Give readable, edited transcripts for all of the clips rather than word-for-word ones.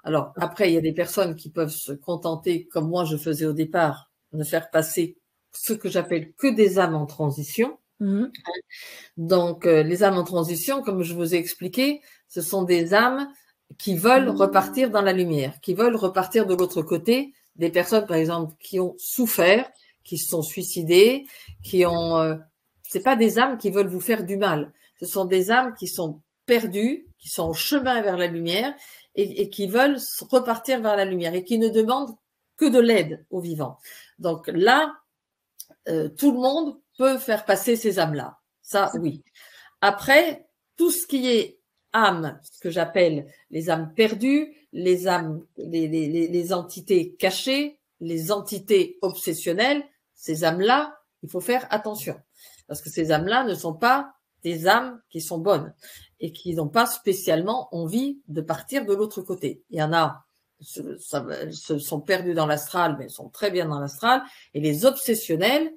Alors, après, il y a des personnes qui peuvent se contenter, comme moi je faisais au départ, de faire passer ce que j'appelle que des âmes en transition. Mmh. Donc, les âmes en transition, comme je vous ai expliqué, ce sont des âmes qui veulent repartir dans la lumière, qui veulent repartir de l'autre côté. Des personnes, par exemple, qui ont souffert, qui se sont suicidées, qui ont... c'est pas des âmes qui veulent vous faire du mal. Ce sont des âmes qui sont perdues, qui sont en chemin vers la lumière et qui veulent repartir vers la lumière et qui ne demandent que de l'aide aux vivants. Donc là, tout le monde peut faire passer ces âmes-là. Ça, oui. Après, tout ce qui est âme, ce que j'appelle les âmes perdues, les âmes, les entités cachées, les entités obsessionnelles, ces âmes-là, il faut faire attention. Parce que ces âmes-là ne sont pas des âmes qui sont bonnes et qui n'ont pas spécialement envie de partir de l'autre côté. Il y en a, se sont perdus dans l'astral, mais sont très bien dans l'astral. Et les obsessionnels,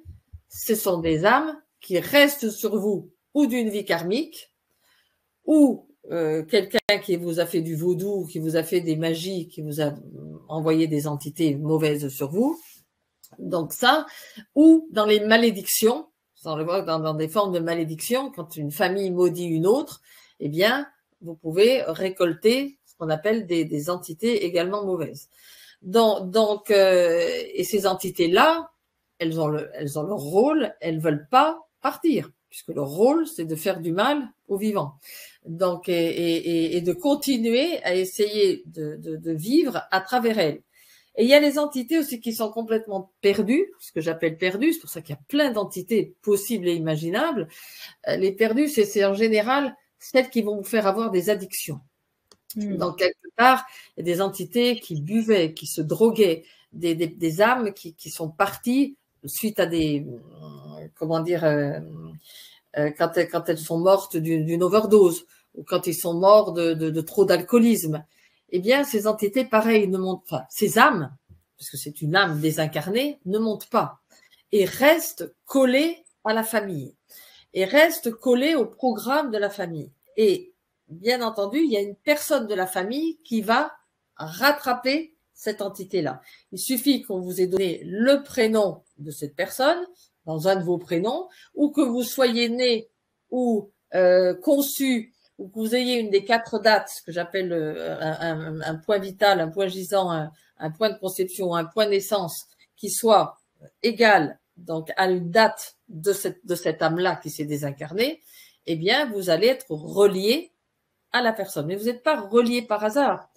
ce sont des âmes qui restent sur vous ou d'une vie karmique, ou quelqu'un qui vous a fait du vaudou, qui vous a fait des magies, qui vous a envoyé des entités mauvaises sur vous. Donc ça, ou dans les malédictions, dans des formes de malédiction, quand une famille maudit une autre, eh bien, vous pouvez récolter ce qu'on appelle des entités également mauvaises. Donc et ces entités-là, elles ont leur rôle, elles veulent pas partir, puisque leur rôle, c'est de faire du mal aux vivants. Donc, et de continuer à essayer de vivre à travers elles. Et il y a les entités aussi qui sont complètement perdues, ce que j'appelle perdues, c'est pour ça qu'il y a plein d'entités possibles et imaginables. Les perdues, c'est en général celles qui vont vous faire avoir des addictions. Donc, quelque part, il y a des entités qui buvaient, qui se droguaient, des âmes qui sont parties suite à des, comment dire, quand elles sont mortes d'une overdose ou quand ils sont morts de trop d'alcoolisme. Eh bien, ces entités, pareil, ne montent pas. Ces âmes, parce que c'est une âme désincarnée, ne montent pas et restent collées à la famille et restent collées au programme de la famille. Et bien entendu, il y a une personne de la famille qui va rattraper cette entité-là. Il suffit qu'on vous ait donné le prénom de cette personne, dans un de vos prénoms, ou que vous soyez né ou conçu, ou que vous ayez une des 4 dates, ce que j'appelle un point vital, un point gisant, un point de conception, un point de naissance, qui soit égal donc à une date de cette âme-là qui s'est désincarnée, eh bien, vous allez être relié à la personne. Mais vous n'êtes pas relié par hasard.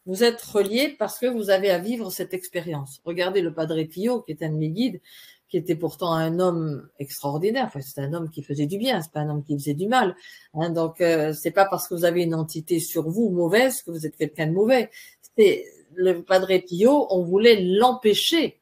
Vous êtes relié parce que vous avez à vivre cette expérience. Regardez le Padre Pio, qui est un de mes guides, qui était pourtant un homme extraordinaire. Enfin, c'est un homme qui faisait du bien, c'est pas un homme qui faisait du mal. Hein, donc, c'est pas parce que vous avez une entité sur vous mauvaise que vous êtes quelqu'un de mauvais. C'est le Padre Pio, on voulait l'empêcher.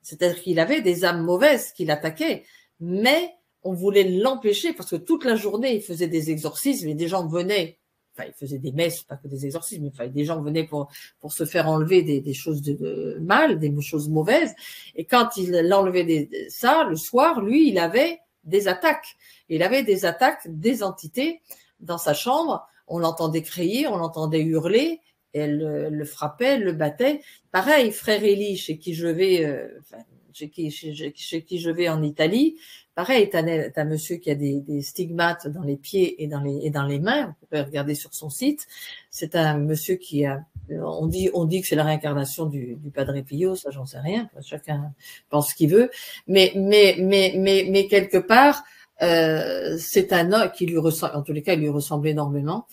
C'est-à-dire qu'il avait des âmes mauvaises qui l'attaquaient, mais on voulait l'empêcher parce que toute la journée, il faisait des exorcismes et des gens venaient. Enfin, il faisait des messes, pas que des exorcismes, mais enfin, des gens venaient pour se faire enlever des choses de mal, des choses mauvaises. Et quand il enlevait ça, le soir, lui, il avait des attaques. Il avait des attaques des entités dans sa chambre. On l'entendait crier, on l'entendait hurler. Elle le frappait, elle le battait. Pareil, frère Élie, chez qui je vais, chez qui je vais en Italie, pareil, t'as monsieur qui a des stigmates dans les pieds et dans les mains. Vous pouvez regarder sur son site. C'est un monsieur qui a, on dit que c'est la réincarnation du Padre Pio, ça j'en sais rien. Chacun pense ce qu'il veut. Mais quelque part, c'est un homme qui lui ressemble, en tous les cas, il lui ressemble énormément.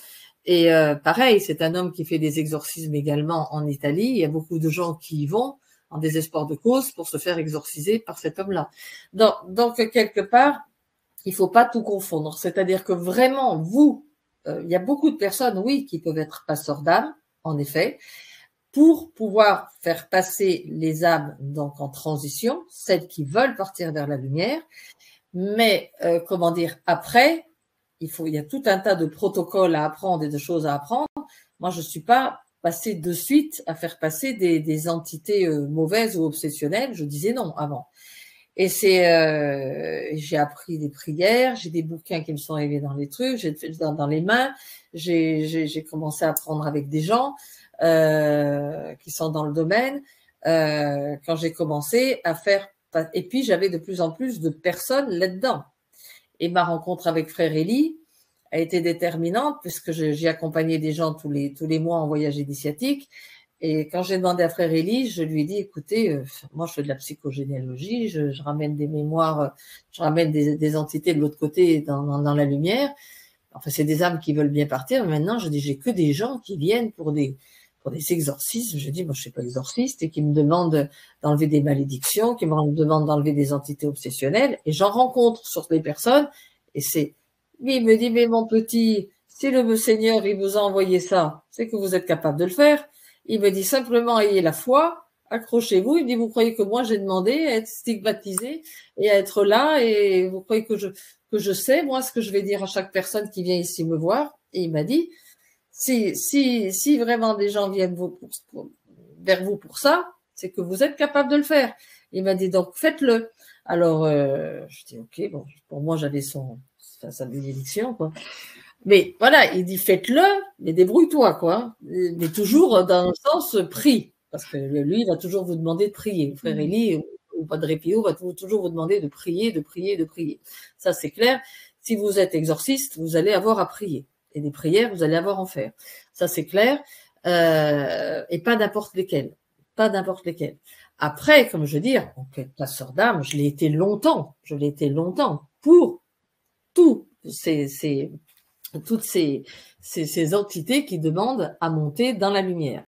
Et pareil, c'est un homme qui fait des exorcismes également en Italie. Il y a beaucoup de gens qui y vont en désespoir de cause pour se faire exorciser par cet homme-là. Donc quelque part, il faut pas tout confondre. C'est-à-dire que vraiment, il y a beaucoup de personnes, oui, qui peuvent être passeurs d'âme, en effet, pour pouvoir faire passer les âmes donc en transition, celles qui veulent partir vers la lumière. Mais comment dire, après, il y a tout un tas de protocoles à apprendre et de choses à apprendre. Moi, je suis pas passée de suite à faire passer des entités mauvaises ou obsessionnelles. Je disais non avant. Et j'ai appris des prières, j'ai des bouquins qui me sont arrivés dans les trucs, j'ai fait dans les mains, j'ai commencé à apprendre avec des gens. qui sont dans le domaine, quand j'ai commencé à faire, et puis j'avais de plus en plus de personnes là-dedans. Et ma rencontre avec Frère Élie a été déterminante puisque j'ai accompagné des gens tous les mois en voyage initiatique. Et quand j'ai demandé à Frère Élie, je lui ai dit, écoutez, moi je fais de la psychogénéalogie, je ramène des mémoires, je ramène des entités de l'autre côté dans la lumière. Enfin, c'est des âmes qui veulent bien partir. Maintenant, je dis, j'ai que des gens qui viennent pour des exorcismes. Je dis, moi, je suis pas exorciste, et qui me demandent d'enlever des malédictions, qui me demandent d'enlever des entités obsessionnelles. Et j'en rencontre sur des personnes. Et il me dit, mais mon petit, si le Seigneur, il vous a envoyé ça, c'est que vous êtes capable de le faire. Il me dit simplement, ayez la foi, accrochez-vous. Il me dit, vous croyez que moi, j'ai demandé à être stigmatisé et à être là, et vous croyez que je sais, moi, ce que je vais dire à chaque personne qui vient ici me voir. Et il m'a dit, si vraiment des gens viennent vers vous pour ça, c'est que vous êtes capable de le faire. Il m'a dit, donc faites-le. Alors, je dis, ok, bon, pour moi, j'avais sa bénédiction, quoi. Mais voilà, il dit, faites-le, mais débrouille-toi, quoi. Mais toujours dans le sens prie. Parce que lui, il va toujours vous demander de prier. Frère Élie ou Padre Pio va toujours vous demander de prier, de prier, de prier. Ça, c'est clair. Si vous êtes exorciste, vous allez avoir à prier. Et des prières, vous allez avoir à en faire. Ça, c'est clair. Et pas n'importe lesquelles. Pas n'importe lesquelles. Après, comme je veux dire, en tant que passeur d'âme, je l'ai été longtemps. Je l'ai été longtemps pour toutes ces entités qui demandent à monter dans la lumière.